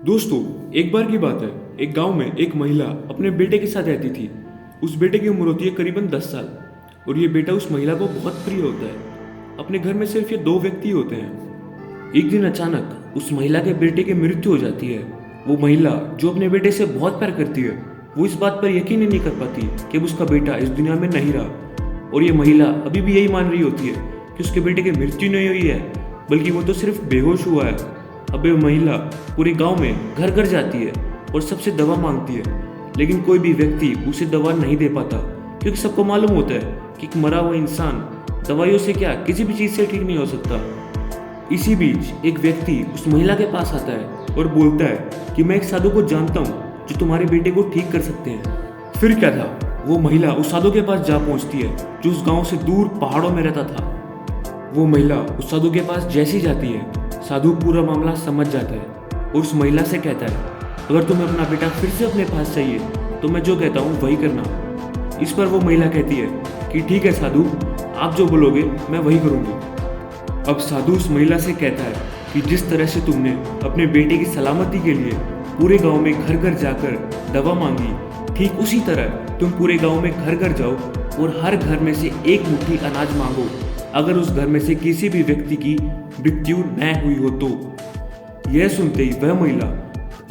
दोस्तों, एक बार की बात है। एक गांव में एक महिला अपने बेटे के साथ रहती थी। उस बेटे की उम्र होती है करीबन 10 साल और ये बेटा उस महिला को बहुत प्रिय होता है। अपने घर में सिर्फ ये दो व्यक्ति होते हैं। एक दिन अचानक उस महिला के बेटे की मृत्यु हो जाती है। वो महिला जो अपने बेटे से बहुत प्यार करती है, वो इस बात पर यकीन ही नहीं कर पाती कि अब उसका बेटा इस दुनिया में नहीं रहा। और ये महिला अभी भी यही मान रही होती है कि उसके बेटे की मृत्यु नहीं हुई है, बल्कि वो तो सिर्फ बेहोश हुआ है। अब ये महिला पूरे गांव में घर घर जाती है और सबसे दवा मांगती है, लेकिन कोई भी व्यक्ति उसे दवा नहीं दे पाता, क्योंकि सबको मालूम होता है कि एक मरा हुआ इंसान दवाइयों से क्या किसी भी चीज़ से ठीक नहीं हो सकता। इसी बीच एक व्यक्ति उस महिला के पास आता है और बोलता है कि मैं एक साधु को जानता हूँ जो तुम्हारे बेटे को ठीक कर सकते हैं। फिर क्या था, वो महिला उस साधु के पास जा पहुँचती है जो उस गाँव से दूर पहाड़ों में रहता था। वो महिला उस साधु के पास जैसी जाती है, साधु पूरा मामला समझ जाता है और उस महिला से कहता है, अगर तुम्हें अपना बेटा फिर से अपने पास चाहिए तो मैं जो कहता हूँ वही करना। इस पर वो महिला कहती है कि ठीक है साधु, आप जो बोलोगे मैं वही करूँगी। अब साधु उस महिला से कहता है कि जिस तरह से तुमने अपने बेटे की सलामती के लिए पूरे गांव में घर घर जाकर दवा मांगी, ठीक उसी तरह तुम पूरे गांव में घर घर जाओ और हर घर में से एक मुट्ठी अनाज मांगो, अगर उस घर में से किसी भी व्यक्ति की मृत्यु न हुई हो तो। यह सुनते ही वह महिला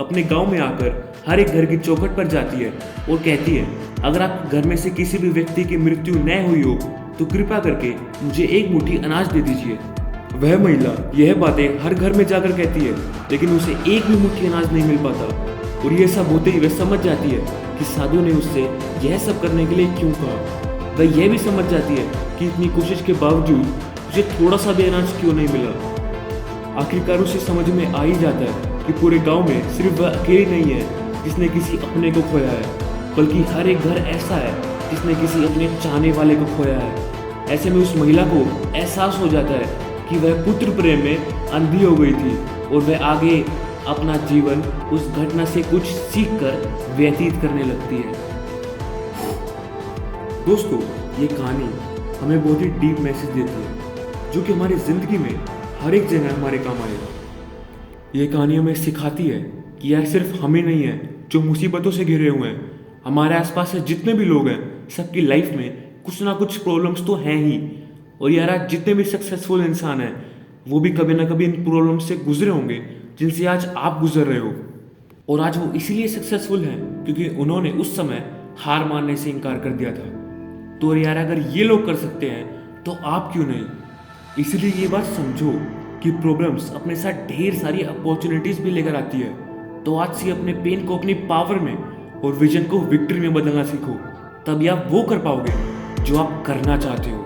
अपने गांव में आकर हर एक घर की चौखट पर जाती है और कहती है, अगर आप घर में से किसी भी व्यक्ति की मृत्यु न हुई हो तो कृपा करके मुझे एक मुट्ठी अनाज दे दीजिए। वह महिला यह बातें हर घर में जाकर कहती है, लेकिन उसे एक भी मुट्ठी अनाज नहीं मिल पाता। और यह सब होते ही वह समझ जाती है कि साधु ने उससे यह सब करने के लिए क्यों कहा। वह यह भी समझ जाती है कि इतनी कोशिश के बावजूद उसे थोड़ा सा भी अनाज क्यों नहीं मिला। आखिरकार उसे समझ में आ ही जाता है कि पूरे गांव में सिर्फ वह अकेली नहीं है जिसने किसी अपने को खोया है, बल्कि हर एक घर ऐसा है जिसने किसी अपने चाहने वाले को खोया है। ऐसे में उस महिला को एहसास हो जाता है कि वह पुत्र प्रेम में अंधी हो गई थी और वह आगे अपना जीवन उस घटना से कुछ सीख कर व्यतीत करने लगती है। दोस्तों, ये कहानी हमें बहुत ही डीप मैसेज देती है जो कि हमारी ज़िंदगी में हर एक जगह हमारे काम आएगा। ये कहानी हमें सिखाती है कि यार सिर्फ हमें नहीं है जो मुसीबतों से घिरे हुए हैं, हमारे आसपास से जितने भी लोग हैं सबकी लाइफ में कुछ ना कुछ प्रॉब्लम्स तो हैं ही। और यार आज जितने भी सक्सेसफुल इंसान हैं वो भी कभी ना कभी इन प्रॉब्लम्स से गुजरे होंगे जिनसे आज आप गुजर रहे हो। और आज वो इसीलिए सक्सेसफुल हैं क्योंकि उन्होंने उस समय हार मानने से इनकार कर दिया था। तो यार अगर ये लोग कर सकते हैं तो आप क्यों नहीं। इसलिए ये बात समझो कि प्रॉब्लम्स अपने साथ ढेर सारी अपॉर्चुनिटीज भी लेकर आती है। तो आज से अपने पेन को अपनी पावर में और विजन को विक्ट्री में बदलना सीखो, तभी आप वो कर पाओगे जो आप करना चाहते हो।